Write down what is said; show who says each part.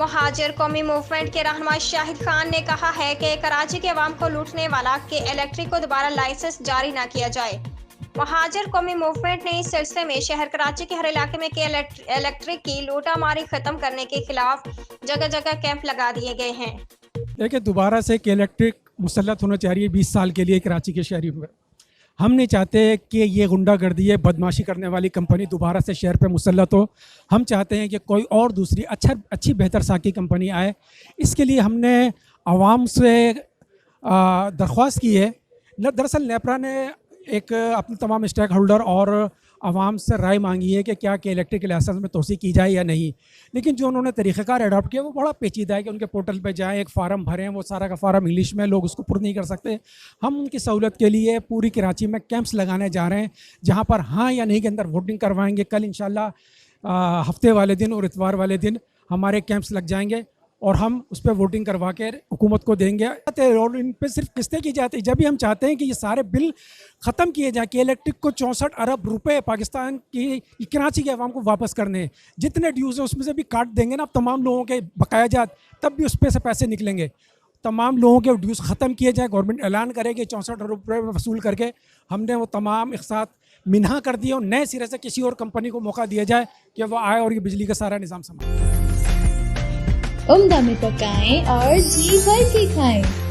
Speaker 1: मुहाजिर कौमी मूवमेंट के रहनुमा शाहिद खान ने कहा है कि कराची के अवाम को लूटने वाला के इलेक्ट्रिक को दोबारा लाइसेंस जारी न किया जाए। मुहाजिर कौमी मूवमेंट ने इस सिलसिले में शहर कराची के हर इलाके में के इलेक्ट्रिक की लूटामारी खत्म करने के खिलाफ जगह जगह कैंप लगा दिए गए हैं।
Speaker 2: देखिए, दोबारा से के इलेक्ट्रिक मुसल्लत होना चाहिए 20 साल के लिए कराची के शहरी पर। हम नहीं चाहते कि ये गुंडागर्दी है, बदमाशी करने वाली कंपनी दोबारा से शहर पे मुसल्लत हो। हम चाहते हैं कि कोई और दूसरी अच्छी बेहतर साकी कंपनी आए। इसके लिए हमने आवाम से दरख्वास्त की है। दरअसल नेपरा ने एक अपने तमाम स्टेक होल्डर और आवाम से राय मांगी है कि क्या के इलेक्ट्रिक लाइसेंस में तोसी की जाए या नहीं। लेकिन जो उन्होंने तरीक़ाकार अडॉप्ट किया वो बड़ा पेचीदा है कि उनके पोर्टल पे जाएं, एक फ़ार्म भरें, वो सारा का फ़ार्म इंग्लिश में, लोग उसको पुर नहीं कर सकते। हम उनकी सहूलत के लिए पूरी कराची में कैंप्स लगाने जा रहे हैं, जहाँ पर हाँ या नहीं के अंदर वोटिंग करवाएंगे। कल इंशाल्लाह हफ्ते वाले दिन और इतवार वाले दिन हमारे कैंप्स लग जाएंगे और हम उस पर वोटिंग करवा के हुकूमत को देंगे। और इन पर सिर्फ किस्तें की जाती है। जब भी हम चाहते हैं कि ये सारे बिल ख़त्म किए जाए, कि इलेक्ट्रिक को 64 अरब रुपए पाकिस्तान की कराची के अवाम को वापस करने, जितने ड्यूज़ हैं उसमें से भी काट देंगे ना तमाम लोगों के बकाया जात, तब भी उस पर से पैसे निकलेंगे। तमाम लोगों के ड्यूज़ ख़त्म किए जाए, गवर्नमेंट ऐलान करेगी 64 अरब रुपये वसूल करके हमने वो तमाम एक साथ मिन्हा कर दिए और नए सिरे से किसी और कंपनी को मौका दिया जाए कि वो आए और ये बिजली का सारा निज़ाम संभाले।
Speaker 3: उम्दा में पकाएं और जी भर के खाएं।